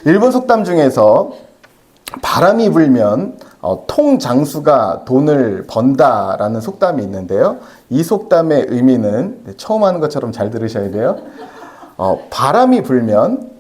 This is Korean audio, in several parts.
일본 속담 중에서 바람이 불면 통장수가 돈을 번다라는 속담이 있는데요. 이 속담의 의미는 처음 하는 것처럼 잘 들으셔야 돼요. 바람이 불면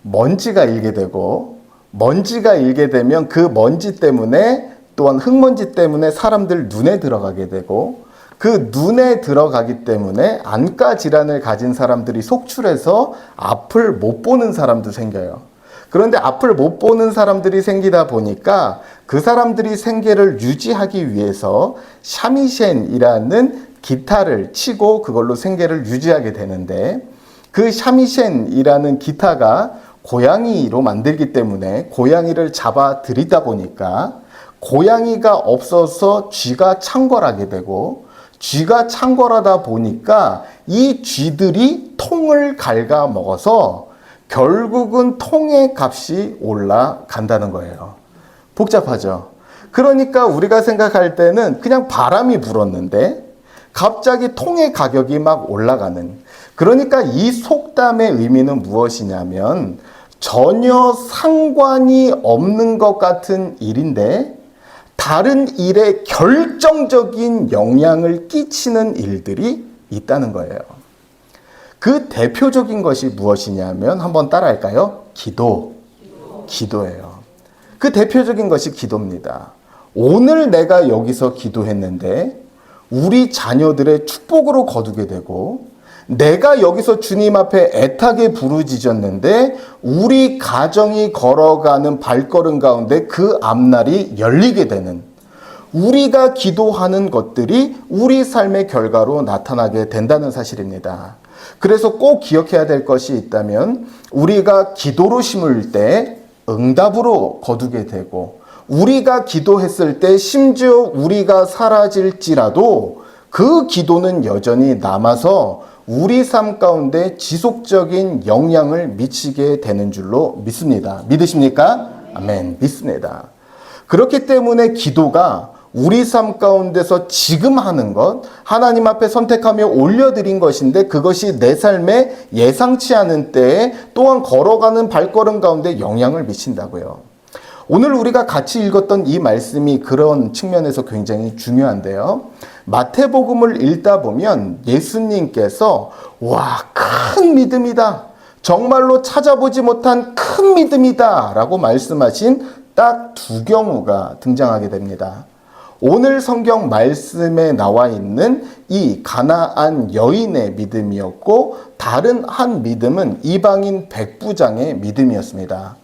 먼지가 일게 되고, 먼지가 일게 되면 그 먼지 때문에, 또한 흙먼지 때문에 사람들 눈에 들어가게 되고, 그 눈에 들어가기 때문에 안과 질환을 가진 사람들이 속출해서 앞을 못 보는 사람도 생겨요. 그런데 앞을 못 보는 사람들이 생기다 보니까 그 사람들이 생계를 유지하기 위해서 샤미셴이라는 기타를 치고 그걸로 생계를 유지하게 되는데, 그 샤미셴이라는 기타가 고양이로 만들기 때문에 고양이를 잡아 들이다 보니까 고양이가 없어서 쥐가 창궐하게 되고, 쥐가 창궐하다 보니까 이 쥐들이 통을 갉아 먹어서 결국은 통의 값이 올라간다는 거예요. 복잡하죠? 그러니까 우리가 생각할 때는 그냥 바람이 불었는데 갑자기 통의 가격이 막 올라가는, 그러니까 이 속담의 의미는 무엇이냐면 전혀 상관이 없는 것 같은 일인데 다른 일에 결정적인 영향을 끼치는 일들이 있다는 거예요. 그 대표적인 것이 무엇이냐면 한번 따라할까요? 기도예요. 그 대표적인 것이 기도입니다. 오늘 내가 여기서 기도했는데 우리 자녀들의 축복으로 거두게 되고, 내가 여기서 주님 앞에 애타게 부르짖었는데 우리 가정이 걸어가는 발걸음 가운데 그 앞날이 열리게 되는, 우리가 기도하는 것들이 우리 삶의 결과로 나타나게 된다는 사실입니다. 그래서 꼭 기억해야 될 것이 있다면 우리가 기도로 심을 때 응답으로 거두게 되고, 우리가 기도했을 때 심지어 우리가 사라질지라도 그 기도는 여전히 남아서 우리 삶 가운데 지속적인 영향을 미치게 되는 줄로 믿습니다. 믿으십니까? 아멘. 믿습니다. 그렇기 때문에 기도가 우리 삶 가운데서 지금 하는 것, 하나님 앞에 선택하며 올려드린 것인데 그것이 내 삶에 예상치 않은 때에 또한 걸어가는 발걸음 가운데 영향을 미친다고요. 오늘 우리가 같이 읽었던 이 말씀이 그런 측면에서 굉장히 중요한데요. 마태복음을 읽다 보면 예수님께서 큰 믿음이다, 정말로 찾아보지 못한 큰 믿음이다 라고 말씀하신 딱 두 경우가 등장하게 됩니다. 오늘 성경 말씀에 나와 있는 이 가나안 여인의 믿음이었고, 다른 한 믿음은 이방인 백부장의 믿음이었습니다.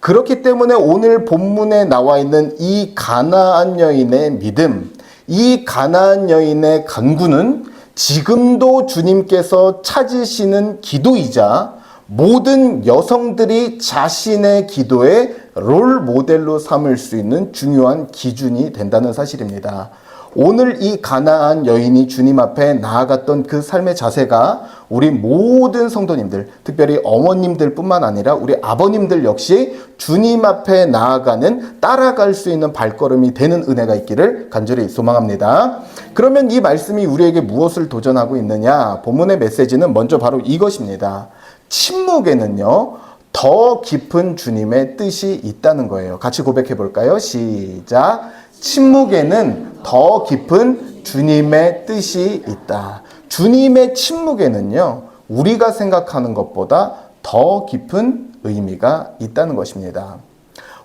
그렇기 때문에 오늘 본문에 나와 있는 이 가나안 여인의 믿음, 이 가나안 여인의 간구는 지금도 주님께서 찾으시는 기도이자 모든 여성들이 자신의 기도의 롤 모델로 삼을 수 있는 중요한 기준이 된다는 사실입니다. 오늘 이 가나안 여인이 주님 앞에 나아갔던 그 삶의 자세가 우리 모든 성도님들, 특별히 어머님들 뿐만 아니라 우리 아버님들 역시 주님 앞에 나아가는, 따라갈 수 있는 발걸음이 되는 은혜가 있기를 간절히 소망합니다. 그러면 이 말씀이 우리에게 무엇을 도전하고 있느냐? 본문의 메시지는 먼저 바로 이것입니다. 침묵에는요, 더 깊은 주님의 뜻이 있다는 거예요. 같이 고백해 볼까요? 시작. 침묵에는 더 깊은 주님의 뜻이 있다. 주님의 침묵에는요, 우리가 생각하는 것보다 더 깊은 의미가 있다는 것입니다.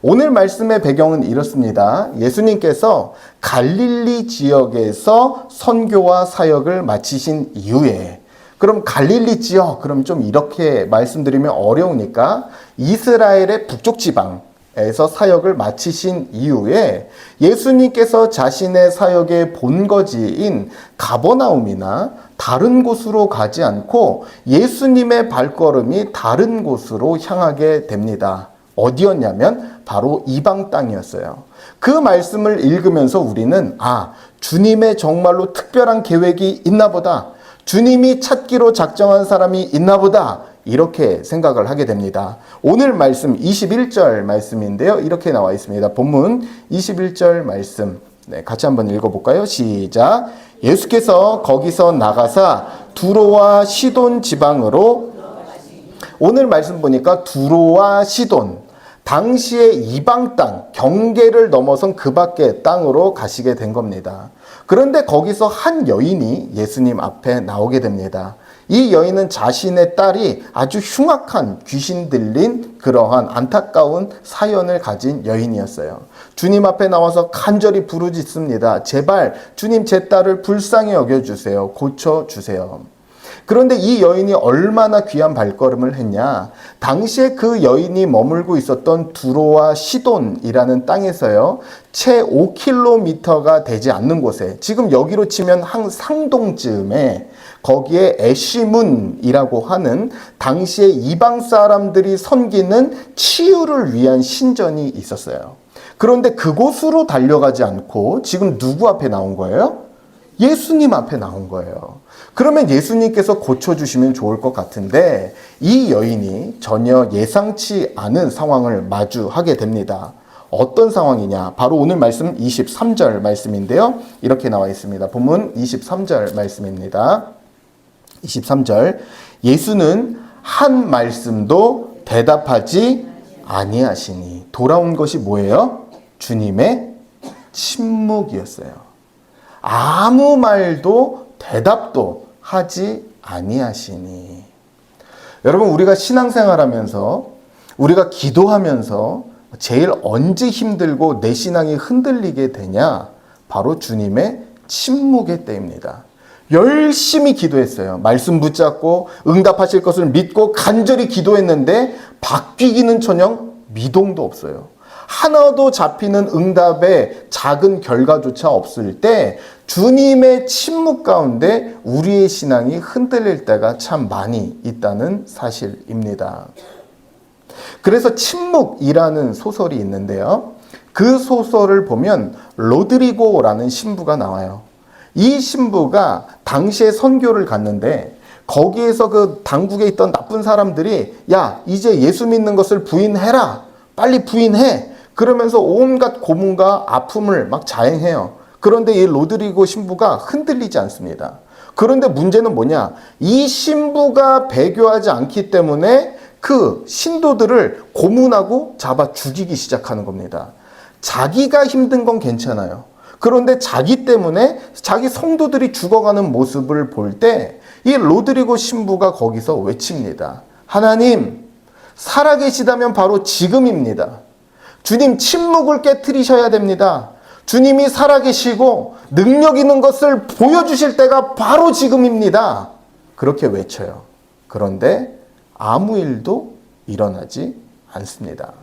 오늘 말씀의 배경은 이렇습니다. 예수님께서 갈릴리 지역에서 선교와 사역을 마치신 이후에, 그럼 갈릴리 지역, 그럼 좀 이렇게 말씀드리면 어려우니까 이스라엘의 북쪽 지방에서 사역을 마치신 이후에 예수님께서 자신의 사역의 본거지인 가버나움이나 다른 곳으로 가지 않고 예수님의 발걸음이 다른 곳으로 향하게 됩니다. 어디였냐면 바로 이방 땅이었어요. 그 말씀을 읽으면서 우리는 주님의 정말로 특별한 계획이 있나 보다, 주님이 찾기로 작정한 사람이 있나 보다, 이렇게 생각을 하게 됩니다. 오늘 말씀 21절 말씀인데요. 이렇게 나와 있습니다. 본문 21절 말씀. 같이 한번 읽어볼까요? 시작. 예수께서 거기서 나가사 두로와 시돈 지방으로, 오늘 말씀 보니까 두로와 시돈, 당시의 이방 땅, 경계를 넘어선 그 밖의 땅으로 가시게 된 겁니다. 그런데 거기서 한 여인이 예수님 앞에 나오게 됩니다. 이 여인은 자신의 딸이 아주 흉악한 귀신 들린 그러한 안타까운 사연을 가진 여인이었어요. 주님 앞에 나와서 간절히 부르짖습니다. 제발 주님 제 딸을 불쌍히 여겨주세요. 고쳐주세요. 그런데 이 여인이 얼마나 귀한 발걸음을 했냐. 당시에 그 여인이 머물고 있었던 두로와 시돈이라는 땅에서요, 채 5km가 되지 않는 곳에, 지금 여기로 치면 한 상동쯤에 거기에 에시문이라고 하는 당시에 이방 사람들이 섬기는 치유를 위한 신전이 있었어요. 그런데 그곳으로 달려가지 않고 지금 누구 앞에 나온 거예요? 예수님 앞에 나온 거예요. 그러면 예수님께서 고쳐주시면 좋을 것 같은데 이 여인이 전혀 예상치 않은 상황을 마주하게 됩니다. 어떤 상황이냐? 바로 오늘 말씀 23절 말씀인데요. 이렇게 나와 있습니다. 본문 23절 말씀입니다. 23절. 예수는 한 말씀도 대답하지 아니하시니. 돌아온 것이 뭐예요? 주님의 침묵이었어요. 아무 말도 대답도 하지 아니하시니. 여러분, 우리가 신앙생활하면서, 우리가 기도하면서 제일 언제 힘들고 내 신앙이 흔들리게 되냐? 바로 주님의 침묵의 때입니다. 열심히 기도했어요. 말씀 붙잡고 응답하실 것을 믿고 간절히 기도했는데 바뀌기는커녕 미동도 없어요. 하나도 잡히는 응답의 작은 결과조차 없을 때 주님의 침묵 가운데 우리의 신앙이 흔들릴 때가 참 많이 있다는 사실입니다. 그래서 침묵이라는 소설이 있는데요. 그 소설을 보면 로드리고라는 신부가 나와요. 이 신부가 당시에 선교를 갔는데 거기에서 그 당국에 있던 나쁜 사람들이 야, 이제 예수 믿는 것을 부인해라. 빨리 부인해. 그러면서 온갖 고문과 아픔을 막 자행해요. 그런데 이 로드리고 신부가 흔들리지 않습니다. 그런데 문제는 뭐냐? 이 신부가 배교하지 않기 때문에 그 신도들을 고문하고 잡아 죽이기 시작하는 겁니다. 자기가 힘든 건 괜찮아요. 그런데 자기 때문에 자기 성도들이 죽어가는 모습을 볼 때 이 로드리고 신부가 거기서 외칩니다. 하나님, 살아계시다면 바로 지금입니다. 주님 침묵을 깨트리셔야 됩니다. 주님이 살아계시고 능력 있는 것을 보여주실 때가 바로 지금입니다. 그렇게 외쳐요. 그런데 아무 일도 일어나지 않습니다.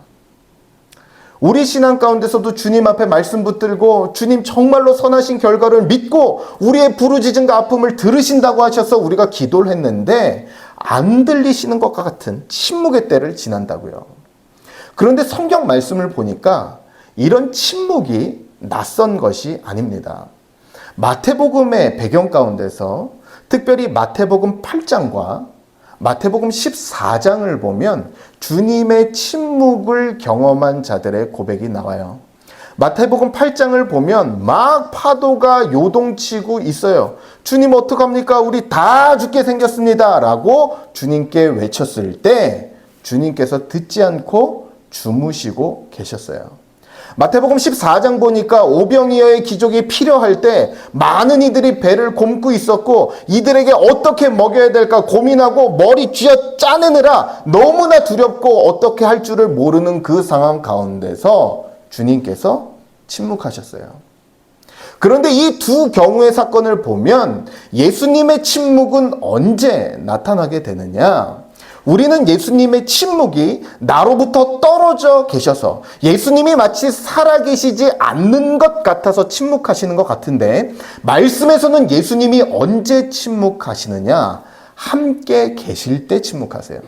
우리 신앙 가운데서도 주님 앞에 말씀 붙들고 주님 정말로 선하신 결과를 믿고 우리의 부르짖음과 아픔을 들으신다고 하셔서 우리가 기도를 했는데 안 들리시는 것과 같은 침묵의 때를 지난다고요. 그런데 성경 말씀을 보니까 이런 침묵이 낯선 것이 아닙니다. 마태복음의 배경 가운데서 특별히 마태복음 8장과 마태복음 14장을 보면 주님의 침묵을 경험한 자들의 고백이 나와요. 마태복음 8장을 보면 막 파도가 요동치고 있어요. 주님 어떡합니까? 우리 다 죽게 생겼습니다. 라고 주님께 외쳤을 때 주님께서 듣지 않고 주무시고 계셨어요. 마태복음 14장 보니까 오병이어의 기적이 필요할 때 많은 이들이 배를 곪고 있었고 이들에게 어떻게 먹여야 될까 고민하고 머리 쥐어 짜내느라 너무나 두렵고 어떻게 할 줄을 모르는 그 상황 가운데서 주님께서 침묵하셨어요. 그런데 이 두 경우의 사건을 보면 예수님의 침묵은 언제 나타나게 되느냐? 우리는 예수님의 침묵이 나로부터 떨어져 계셔서 예수님이 마치 살아계시지 않는 것 같아서 침묵하시는 것 같은데 말씀에서는 예수님이 언제 침묵하시느냐? 함께 계실 때 침묵하세요.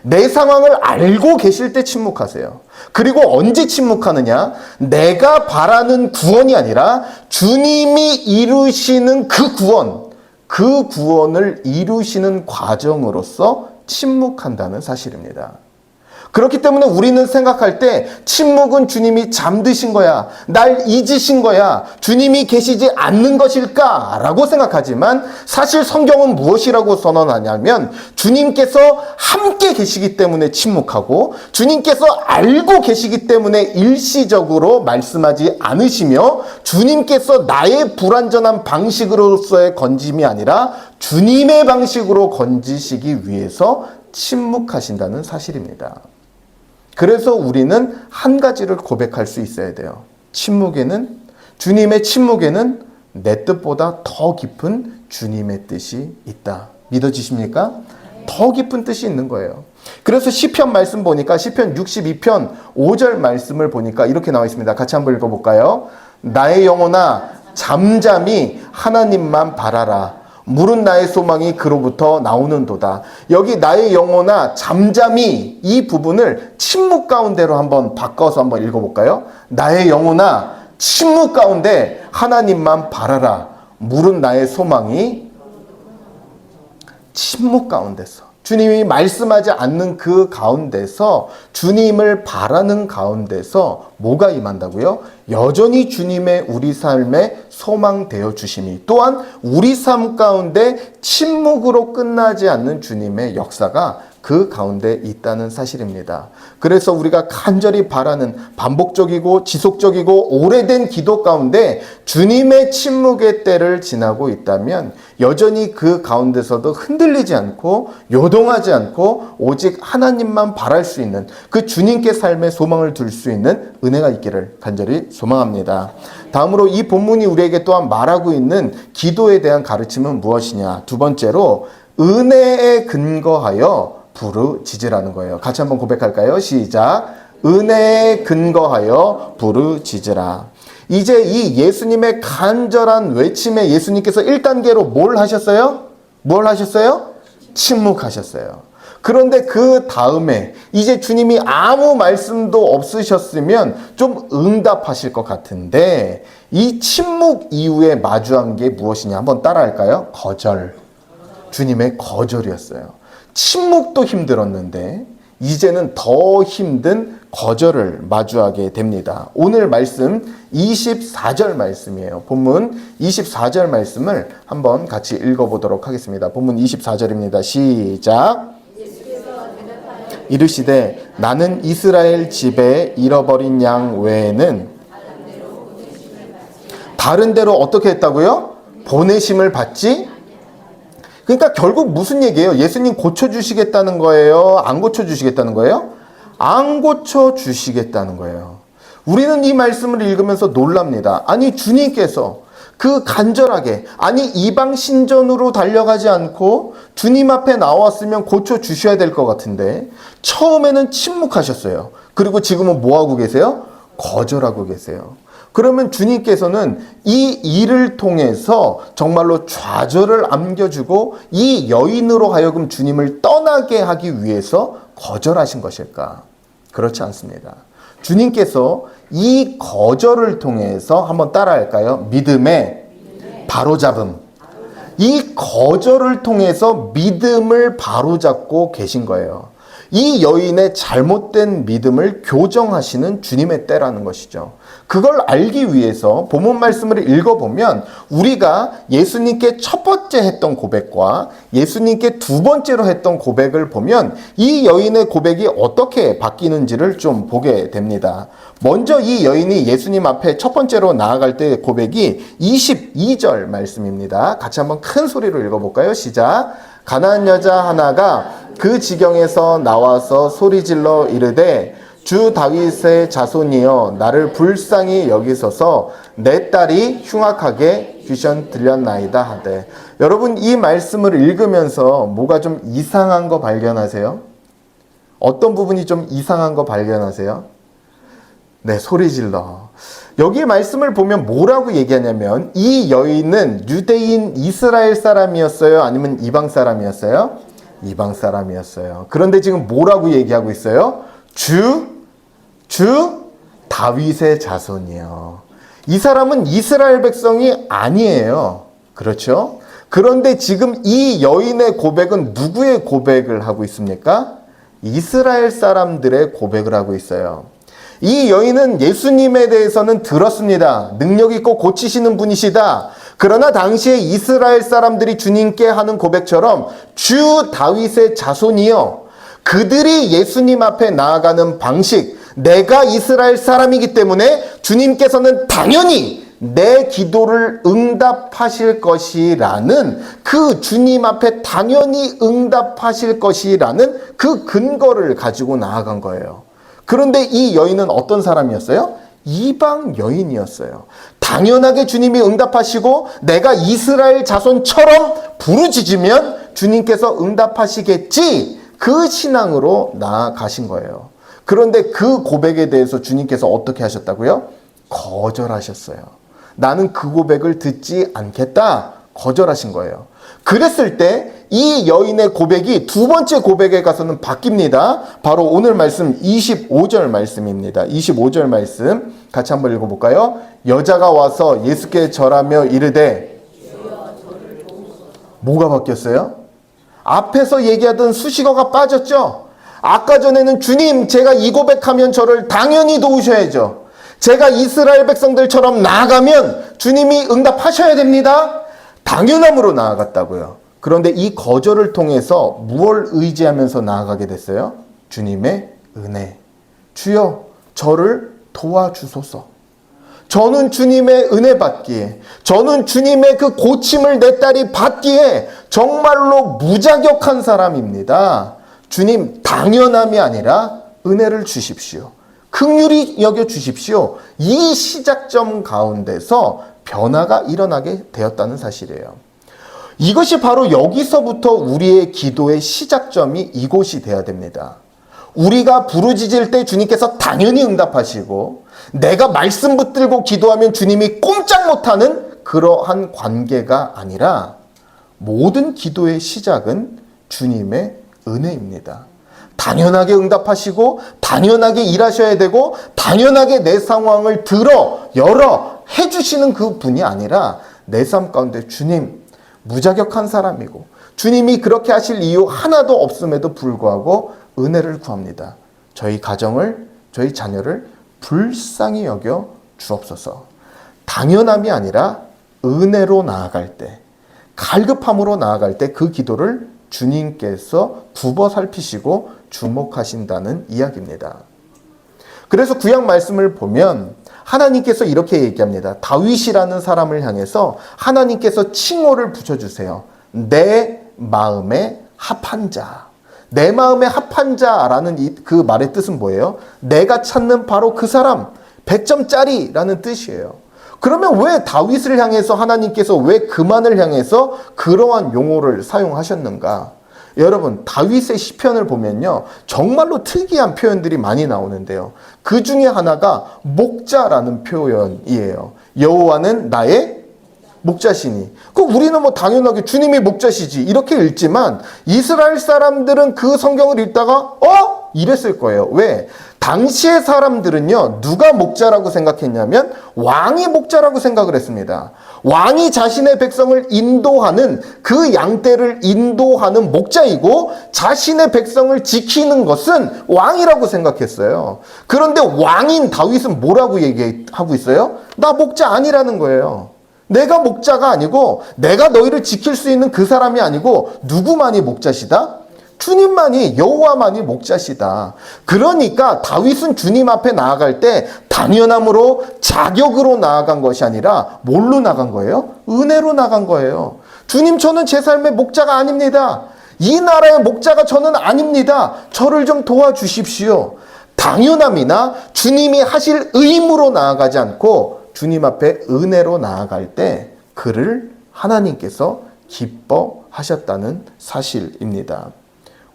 내 상황을 알고 계실 때 침묵하세요. 그리고 언제 침묵하느냐? 내가 바라는 구원이 아니라 주님이 이루시는 그 구원을 이루시는 과정으로서 침묵한다는 사실입니다. 그렇기 때문에 우리는 생각할 때 침묵은 주님이 잠드신 거야, 날 잊으신 거야, 주님이 계시지 않는 것일까? 라고 생각하지만 사실 성경은 무엇이라고 선언하냐면 주님께서 함께 계시기 때문에 침묵하고 주님께서 알고 계시기 때문에 일시적으로 말씀하지 않으시며 주님께서 나의 불완전한 방식으로서의 건짐이 아니라 주님의 방식으로 건지시기 위해서 침묵하신다는 사실입니다. 그래서 우리는 한 가지를 고백할 수 있어야 돼요. 주님의 침묵에는 내 뜻보다 더 깊은 주님의 뜻이 있다. 믿어지십니까? 더 깊은 뜻이 있는 거예요. 그래서 시편 말씀 보니까 시편 62편 5절 말씀을 보니까 이렇게 나와 있습니다. 같이 한번 읽어볼까요? 나의 영혼아 잠잠히 하나님만 바라라. 물은 나의 소망이 그로부터 나오는도다. 여기 나의 영혼아 잠잠히 이 부분을 침묵 가운데로 한번 바꿔서 한번 읽어볼까요? 나의 영혼아 침묵 가운데 하나님만 바라라. 물은 나의 소망이 침묵 가운데서 주님이 말씀하지 않는 그 가운데서 주님을 바라는 가운데서 뭐가 임한다고요? 여전히 주님의 우리 삶에 소망되어 주심이 또한 우리 삶 가운데 침묵으로 끝나지 않는 주님의 역사가 그 가운데 있다는 사실입니다. 그래서 우리가 간절히 바라는 반복적이고 지속적이고 오래된 기도 가운데 주님의 침묵의 때를 지나고 있다면 여전히 그 가운데서도 흔들리지 않고 요동하지 않고 오직 하나님만 바랄 수 있는 그 주님께 삶의 소망을 둘 수 있는 은혜가 있기를 간절히 소망합니다. 다음으로 이 본문이 우리에게 또한 말하고 있는 기도에 대한 가르침은 무엇이냐? 두 번째로 은혜에 근거하여 부르짖으라는 거예요. 같이 한번 고백할까요? 시작. 은혜에 근거하여 부르짖으라. 이제 이 예수님의 간절한 외침에 예수님께서 1단계로 뭘 하셨어요? 뭘 하셨어요? 침묵하셨어요. 그런데 그 다음에 이제 주님이 아무 말씀도 없으셨으면 좀 응답하실 것 같은데 이 침묵 이후에 마주한 게 무엇이냐? 한번 따라할까요? 거절. 주님의 거절이었어요. 침묵도 힘들었는데 이제는 더 힘든 거절을 마주하게 됩니다. 오늘 말씀 24절 말씀이에요. 본문 24절 말씀을 한번 같이 읽어보도록 하겠습니다. 본문 24절입니다. 시작. 이르시되 나는 이스라엘 집에 잃어버린 양 외에는 다른 데로 어떻게 했다고요? 보내심을 받지. 그러니까 결국 무슨 얘기예요? 예수님 고쳐주시겠다는 거예요? 안 고쳐주시겠다는 거예요? 안 고쳐주시겠다는 거예요. 우리는 이 말씀을 읽으면서 놀랍니다. 아니 주님께서 그 간절하게 아니 이방 신전으로 달려가지 않고 주님 앞에 나왔으면 고쳐주셔야 될 것 같은데 처음에는 침묵하셨어요. 그리고 지금은 뭐하고 계세요? 거절하고 계세요. 그러면 주님께서는 이 일을 통해서 정말로 좌절을 안겨주고 이 여인으로 하여금 주님을 떠나게 하기 위해서 거절하신 것일까? 그렇지 않습니다. 주님께서 이 거절을 통해서 한번 따라할까요? 믿음의 바로잡음. 이 거절을 통해서 믿음을 바로잡고 계신 거예요. 이 여인의 잘못된 믿음을 교정하시는 주님의 때라는 것이죠. 그걸 알기 위해서 본문 말씀을 읽어보면 우리가 예수님께 첫 번째 했던 고백과 예수님께 두 번째로 했던 고백을 보면 이 여인의 고백이 어떻게 바뀌는지를 좀 보게 됩니다. 먼저 이 여인이 예수님 앞에 첫 번째로 나아갈 때의 고백이 22절 말씀입니다. 같이 한번 큰 소리로 읽어볼까요? 시작. 가나안 여자 하나가 그 지경에서 나와서 소리질러 이르되 주 다윗의 자손이여 나를 불쌍히 여기소서 내 딸이 흉악하게 귀신 들렸나이다 하되. 여러분 이 말씀을 읽으면서 뭐가 좀 이상한 거 발견하세요? 어떤 부분이 좀 이상한 거 발견하세요? 네, 소리질러. 여기 말씀을 보면 뭐라고 얘기하냐면 이 여인은 유대인 이스라엘 사람이었어요? 아니면 이방 사람이었어요? 이방 사람이었어요. 그런데 지금 뭐라고 얘기하고 있어요? 주 다윗의 자손이요. 이 사람은 이스라엘 백성이 아니에요. 그렇죠? 그런데 지금 이 여인의 고백은 누구의 고백을 하고 있습니까? 이스라엘 사람들의 고백을 하고 있어요. 이 여인은 예수님에 대해서는 들었습니다. 능력 있고 고치시는 분이시다. 그러나 당시에 이스라엘 사람들이 주님께 하는 고백처럼 주 다윗의 자손이여, 그들이 예수님 앞에 나아가는 방식, 내가 이스라엘 사람이기 때문에 주님께서는 당연히 내 기도를 응답하실 것이라는, 그 주님 앞에 당연히 응답하실 것이라는 그 근거를 가지고 나아간 거예요. 그런데 이 여인은 어떤 사람이었어요? 이방 여인이었어요. 당연하게 주님이 응답하시고 내가 이스라엘 자손처럼 부르짖으면 주님께서 응답하시겠지, 그 신앙으로 나아가신 거예요. 그런데 그 고백에 대해서 주님께서 어떻게 하셨다고요? 거절하셨어요. 나는 그 고백을 듣지 않겠다, 거절하신 거예요. 그랬을 때 이 여인의 고백이 두 번째 고백에 가서는 바뀝니다. 바로 오늘 말씀 25절 말씀입니다. 25절 말씀 같이 한번 읽어볼까요? 여자가 와서 예수께 절하며 이르되, 뭐가 바뀌었어요? 앞에서 얘기하던 수식어가 빠졌죠? 아까 전에는 주님, 제가 이 고백하면 저를 당연히 도우셔야죠. 제가 이스라엘 백성들처럼 나아가면 주님이 응답하셔야 됩니다. 당연함으로 나아갔다고요. 그런데 이 거절을 통해서 무엇을 의지하면서 나아가게 됐어요? 주님의 은혜. 주여, 저를 도와주소서. 저는 주님의 은혜 받기에, 저는 주님의 그 고침을 내 딸이 받기에 정말로 무자격한 사람입니다. 주님, 당연함이 아니라 은혜를 주십시오. 긍휼히 여겨 주십시오. 이 시작점 가운데서 변화가 일어나게 되었다는 사실이에요. 이것이 바로 여기서부터 우리의 기도의 시작점이 이곳이 되어야 됩니다. 우리가 부르짖을 때 주님께서 당연히 응답하시고, 내가 말씀 붙들고 기도하면 주님이 꼼짝 못하는 그러한 관계가 아니라, 모든 기도의 시작은 주님의 은혜입니다. 당연하게 응답하시고 당연하게 일하셔야 되고 당연하게 내 상황을 열어 해주시는 그 분이 아니라, 내 삶 가운데 주님, 무자격한 사람이고 주님이 그렇게 하실 이유 하나도 없음에도 불구하고 은혜를 구합니다. 저희 가정을, 저희 자녀를 불쌍히 여겨 주옵소서. 당연함이 아니라 은혜로 나아갈 때, 갈급함으로 나아갈 때 그 기도를 주님께서 굽어 살피시고 주목하신다는 이야기입니다. 그래서 구약 말씀을 보면 하나님께서 이렇게 얘기합니다. 다윗이라는 사람을 향해서 하나님께서 칭호를 붙여주세요. 내 마음에 합한 자. 내 마음에 합한 자라는 그 말의 뜻은 뭐예요? 내가 찾는 바로 그 사람, 100점짜리라는 뜻이에요. 그러면 왜 다윗을 향해서 하나님께서 왜 그만을 향해서 그러한 용어를 사용하셨는가? 여러분, 다윗의 시편을 보면요, 정말로 특이한 표현들이 많이 나오는데요. 그 중에 하나가 목자라는 표현이에요. 여호와는 나의 목자시니. 우리는 뭐 당연하게 주님이 목자시지 이렇게 읽지만, 이스라엘 사람들은 그 성경을 읽다가 이랬을 거예요. 왜? 당시의 사람들은요, 누가 목자라고 생각했냐면 왕이 목자라고 생각을 했습니다. 왕이 자신의 백성을 인도하는, 그 양떼를 인도하는 목자이고, 자신의 백성을 지키는 것은 왕이라고 생각했어요. 그런데 왕인 다윗은 뭐라고 얘기하고 있어요? 나 목자 아니라는 거예요. 내가 목자가 아니고, 내가 너희를 지킬 수 있는 그 사람이 아니고, 누구만이 목자시다? 주님만이, 여호와만이 목자시다. 그러니까 다윗은 주님 앞에 나아갈 때 당연함으로, 자격으로 나아간 것이 아니라 뭘로 나간 거예요? 은혜로 나간 거예요. 주님, 저는 제 삶의 목자가 아닙니다. 이 나라의 목자가 저는 아닙니다. 저를 좀 도와주십시오. 당연함이나 주님이 하실 의무로 나아가지 않고 주님 앞에 은혜로 나아갈 때 그를 하나님께서 기뻐하셨다는 사실입니다.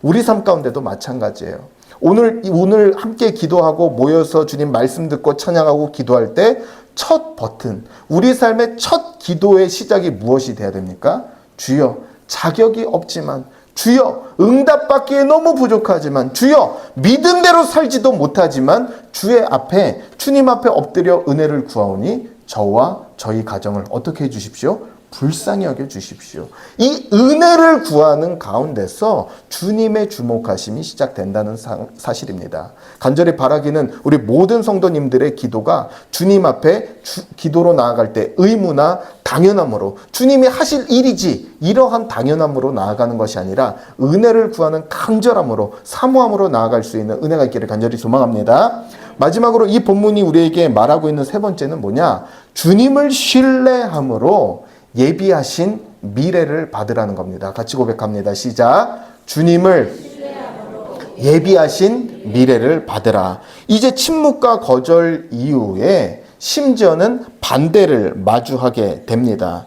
우리 삶 가운데도 마찬가지예요. 오늘 함께 기도하고 모여서 주님 말씀 듣고 찬양하고 기도할 때 첫 버튼, 우리 삶의 첫 기도의 시작이 무엇이 돼야 됩니까? 주여, 자격이 없지만, 주여, 응답받기에 너무 부족하지만, 주여, 믿음대로 살지도 못하지만 주님 앞에 엎드려 은혜를 구하오니 저와 저희 가정을 어떻게 해주십시오? 불쌍히 여겨 주십시오. 이 은혜를 구하는 가운데서 주님의 주목하심이 시작된다는 사실입니다. 간절히 바라기는 우리 모든 성도님들의 기도가 주님 앞에 기도로 나아갈 때 의무나 당연함으로 주님이 하실 일이지 이러한 당연함으로 나아가는 것이 아니라 은혜를 구하는 간절함으로 사모함으로 나아갈 수 있는 은혜가 있기를 간절히 소망합니다. 마지막으로 이 본문이 우리에게 말하고 있는 세 번째는 뭐냐? 주님을 신뢰함으로 예비하신 미래를 받으라는 겁니다. 같이 고백합니다. 시작. 주님을 예비하신 미래를 받으라. 이제 침묵과 거절 이후에 심지어는 반대를 마주하게 됩니다.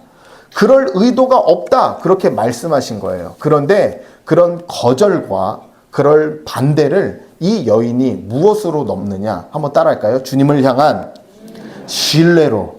그럴 의도가 없다 그렇게 말씀하신 거예요. 그런데 그런 거절과 그럴 반대를 이 여인이 무엇으로 넘느냐? 한번 따라할까요? 주님을 향한 신뢰로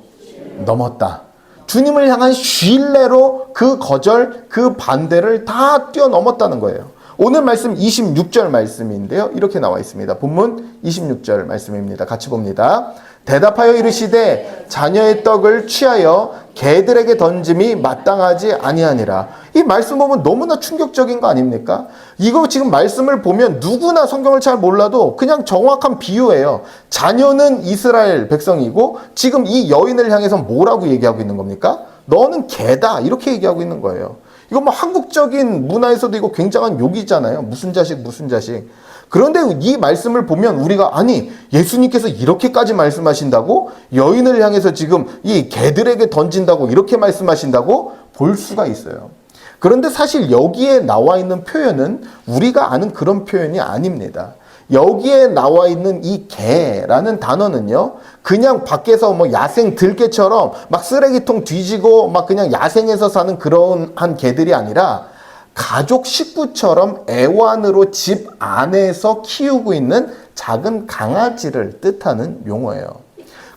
넘었다. 주님을 향한 신뢰로 그 거절, 그 반대를 다 뛰어넘었다는 거예요. 오늘 말씀 26절 말씀인데요. 이렇게 나와 있습니다. 본문 26절 말씀입니다. 같이 봅니다. 대답하여 이르시되 자녀의 떡을 취하여 개들에게 던짐이 마땅하지 아니하니라. 이 말씀 보면 너무나 충격적인 거 아닙니까? 이거 지금 말씀을 보면 누구나 성경을 잘 몰라도 그냥 정확한 비유예요. 자녀는 이스라엘 백성이고 지금 이 여인을 향해서 뭐라고 얘기하고 있는 겁니까? 너는 개다 이렇게 얘기하고 있는 거예요. 이거 뭐 한국적인 문화에서도 이거 굉장한 욕이잖아요. 무슨 자식 무슨 자식. 그런데 이 말씀을 보면 우리가 아니 예수님께서 이렇게까지 말씀하신다고? 여인을 향해서 지금 이 개들에게 던진다고 이렇게 말씀하신다고 볼 수가 있어요. 그런데 사실 여기에 나와 있는 표현은 우리가 아는 그런 표현이 아닙니다. 여기에 나와 있는 이 개라는 단어는요, 그냥 밖에서 뭐 야생 들개처럼 막 쓰레기통 뒤지고 막 그냥 야생에서 사는 그런 한 개들이 아니라 가족 식구처럼 애완으로 집 안에서 키우고 있는 작은 강아지를 뜻하는 용어예요.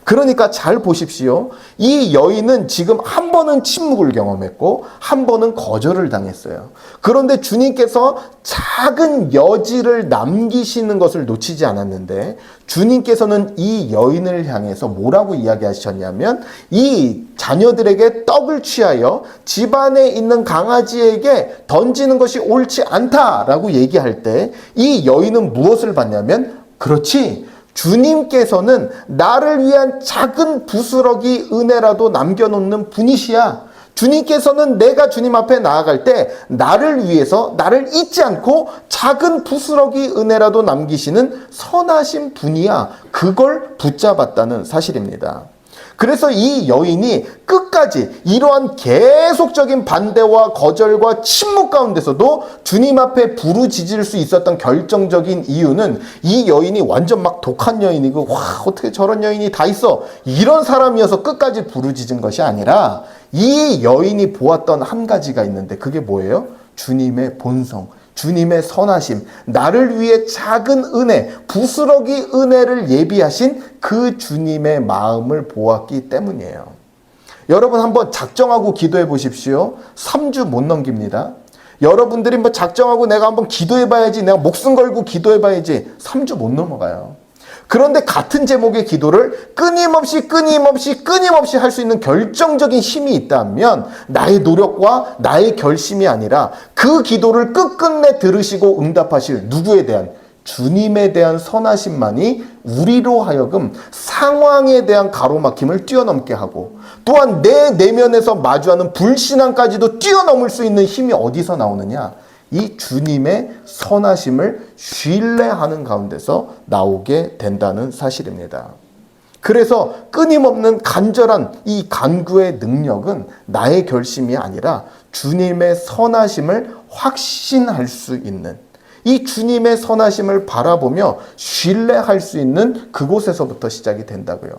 그러니까 잘 보십시오. 이 여인은 지금 한 번은 침묵을 경험했고 한 번은 거절을 당했어요. 그런데 주님께서 작은 여지를 남기시는 것을 놓치지 않았는데 주님께서는 이 여인을 향해서 뭐라고 이야기하셨냐면 이 자녀들에게 떡을 취하여 집안에 있는 강아지에게 던지는 것이 옳지 않다라고 얘기할 때 이 여인은 무엇을 받냐면 그렇지 주님께서는 나를 위한 작은 부스러기 은혜라도 남겨놓는 분이시야. 주님께서는 내가 주님 앞에 나아갈 때 나를 위해서 나를 잊지 않고 작은 부스러기 은혜라도 남기시는 선하신 분이야. 그걸 붙잡았다는 사실입니다. 그래서 이 여인이 끝까지 이러한 계속적인 반대와 거절과 침묵 가운데서도 주님 앞에 부르짖을 수 있었던 결정적인 이유는 이 여인이 완전 막 독한 여인이고 와 어떻게 저런 여인이 다 있어 이런 사람이어서 끝까지 부르짖은 것이 아니라 이 여인이 보았던 한 가지가 있는데 그게 뭐예요? 주님의 본성, 주님의 선하심, 나를 위해 작은 은혜, 부스러기 은혜를 예비하신 그 주님의 마음을 보았기 때문이에요. 여러분 한번 작정하고 기도해 보십시오. 3주 못 넘깁니다. 여러분들이 뭐 작정하고 내가 한번 기도해 봐야지, 내가 목숨 걸고 기도해 봐야지 3주 못 넘어가요. 그런데 같은 제목의 기도를 끊임없이 할 수 있는 결정적인 힘이 있다면 나의 노력과 나의 결심이 아니라 그 기도를 끝끝내 들으시고 응답하실 누구에 대한 주님에 대한 선하심만이 우리로 하여금 상황에 대한 가로막힘을 뛰어넘게 하고 또한 내 내면에서 마주하는 불신앙까지도 뛰어넘을 수 있는 힘이 어디서 나오느냐? 이 주님의 선하심을 신뢰하는 가운데서 나오게 된다는 사실입니다. 그래서 끊임없는 간절한 이 간구의 능력은 나의 결심이 아니라 주님의 선하심을 확신할 수 있는 이 주님의 선하심을 바라보며 신뢰할 수 있는 그곳에서부터 시작이 된다고요.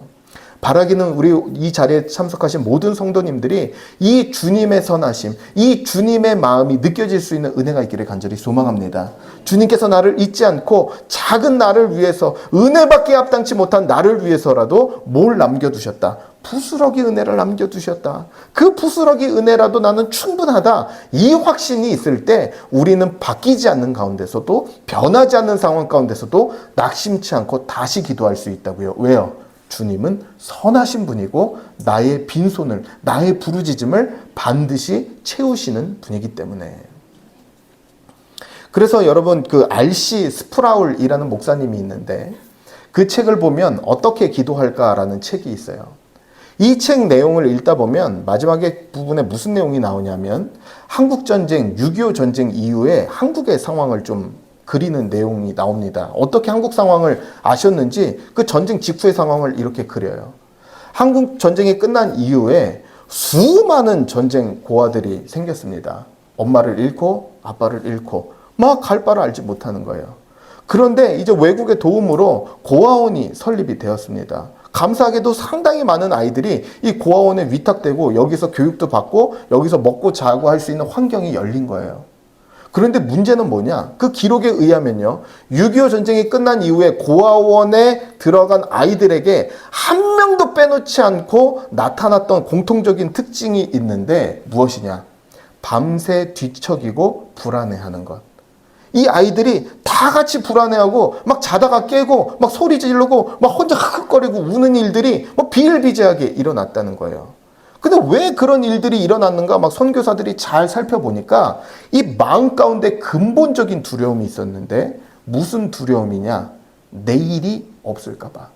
바라기는 우리 이 자리에 참석하신 모든 성도님들이 이 주님의 선하심, 이 주님의 마음이 느껴질 수 있는 은혜가 있기를 간절히 소망합니다. 주님께서 나를 잊지 않고 작은 나를 위해서 은혜밖에 합당치 못한 나를 위해서라도 뭘 남겨두셨다. 부스러기 은혜를 남겨두셨다. 그 부스러기 은혜라도 나는 충분하다. 이 확신이 있을 때 우리는 바뀌지 않는 가운데서도 변하지 않는 상황 가운데서도 낙심치 않고 다시 기도할 수 있다고요. 왜요? 주님은 선하신 분이고 나의 빈손을, 나의 부르짖음을 반드시 채우시는 분이기 때문에. 그래서 여러분 그 R.C. 스프라울이라는 목사님이 있는데 그 책을 보면 어떻게 기도할까라는 책이 있어요. 이 책 내용을 읽다 보면 마지막에 부분에 무슨 내용이 나오냐면 한국전쟁, 6.25 전쟁 이후에 한국의 상황을 좀 그리는 내용이 나옵니다. 어떻게 한국 상황을 아셨는지 그 전쟁 직후의 상황을 이렇게 그려요. 한국 전쟁이 끝난 이후에 수많은 전쟁 고아들이 생겼습니다. 엄마를 잃고 아빠를 잃고 막 갈 바를 알지 못하는 거예요. 그런데 이제 외국의 도움으로 고아원이 설립이 되었습니다. 감사하게도 상당히 많은 아이들이 이 고아원에 위탁되고 여기서 교육도 받고 여기서 먹고 자고 할 수 있는 환경이 열린 거예요. 그런데 문제는 뭐냐? 그 기록에 의하면요, 6.25 전쟁이 끝난 이후에 고아원에 들어간 아이들에게 한 명도 빼놓지 않고 나타났던 공통적인 특징이 있는데 무엇이냐? 밤새 뒤척이고 불안해하는 것. 이 아이들이 다 같이 불안해하고 막 자다가 깨고 막 소리 지르고 막 혼자 흑흑거리고 우는 일들이 뭐 비일비재하게 일어났다는 거예요. 근데 왜 그런 일들이 일어났는가 막 선교사들이 잘 살펴보니까 이 마음 가운데 근본적인 두려움이 있었는데 무슨 두려움이냐? 내일이 없을까 봐.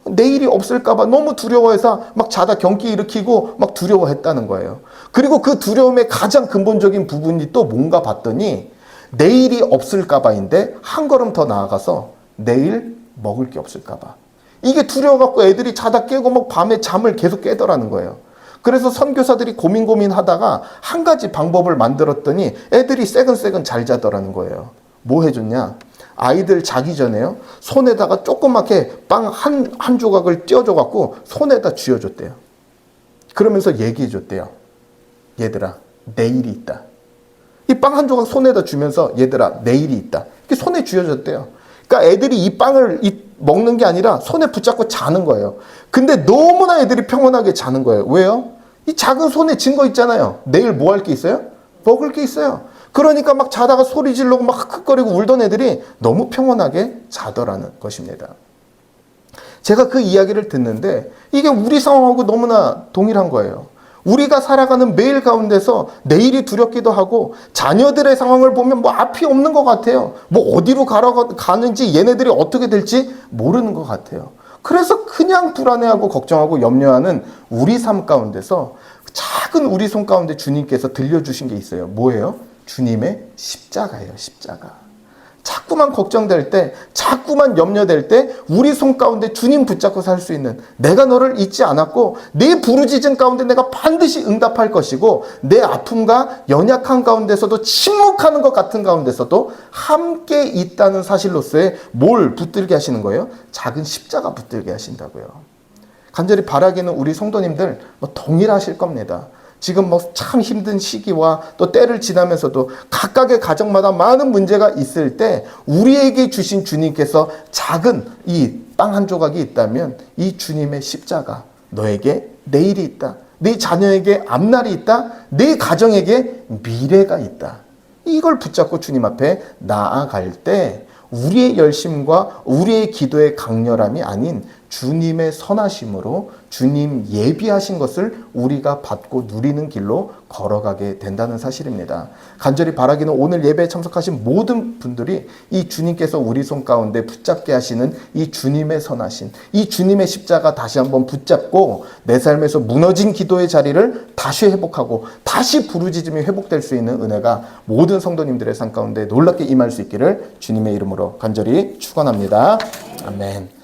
내일이 없을까 봐 너무 두려워해서 막 자다 경기 일으키고 막 두려워했다는 거예요. 그리고 그 두려움의 가장 근본적인 부분이 또 뭔가 봤더니 내일이 없을까 봐인데 한 걸음 더 나아가서 내일 먹을 게 없을까 봐. 이게 두려워갖고 애들이 자다 깨고 막 밤에 잠을 계속 깨더라는 거예요. 그래서 선교사들이 고민하다가 한 가지 방법을 만들었더니 애들이 새근새근 잘 자더라는 거예요. 뭐 해줬냐? 아이들 자기 전에요, 손에다가 조그맣게 빵 한 조각을 띄워줘갖고 손에다 쥐어줬대요. 그러면서 얘기해줬대요. 얘들아, 내일이 있다. 이 빵 한 조각 손에다 주면서 얘들아, 내일이 있다. 이렇게 손에 쥐어줬대요. 그러니까 애들이 이 빵을 먹는 게 아니라 손에 붙잡고 자는 거예요. 근데 너무나 애들이 평온하게 자는 거예요. 왜요? 이 작은 손에 쥔 거 있잖아요. 내일 뭐 할 게 있어요? 먹을 게 있어요. 그러니까 막 자다가 소리 지르고 막 흑흑거리고 울던 애들이 너무 평온하게 자더라는 것입니다. 제가 그 이야기를 듣는데 이게 우리 상황하고 너무나 동일한 거예요. 우리가 살아가는 매일 가운데서 내일이 두렵기도 하고 자녀들의 상황을 보면 뭐 앞이 없는 것 같아요. 뭐 어디로 가는지 얘네들이 어떻게 될지 모르는 것 같아요. 그래서 그냥 불안해하고 걱정하고 염려하는 우리 삶 가운데서 작은 우리 손 가운데 주님께서 들려주신 게 있어요. 뭐예요? 주님의 십자가예요. 십자가. 자꾸만 걱정될 때, 자꾸만 염려될 때 우리 손 가운데 주님 붙잡고 살 수 있는, 내가 너를 잊지 않았고 내 부르짖음 가운데 내가 반드시 응답할 것이고 내 아픔과 연약한 가운데서도 침묵하는 것 같은 가운데서도 함께 있다는 사실로서의 뭘 붙들게 하시는 거예요? 작은 십자가 붙들게 하신다고요. 간절히 바라기는 우리 성도님들 동일하실 겁니다. 지금 뭐 참 힘든 시기와 또 때를 지나면서도 각각의 가정마다 많은 문제가 있을 때 우리에게 주신 주님께서 작은 이 빵 한 조각이 있다면 이 주님의 십자가, 너에게 내일이 있다. 네 자녀에게 앞날이 있다. 네 가정에게 미래가 있다. 이걸 붙잡고 주님 앞에 나아갈 때 우리의 열심과 우리의 기도의 강렬함이 아닌 주님의 선하심으로 주님 예비하신 것을 우리가 받고 누리는 길로 걸어가게 된다는 사실입니다. 간절히 바라기는 오늘 예배에 참석하신 모든 분들이 이 주님께서 우리 손 가운데 붙잡게 하시는 이 주님의 선하심, 이 주님의 십자가 다시 한번 붙잡고 내 삶에서 무너진 기도의 자리를 다시 회복하고 다시 부르짖음이 회복될 수 있는 은혜가 모든 성도님들의 삶 가운데 놀랍게 임할 수 있기를 주님의 이름으로 간절히 축원합니다. 아멘.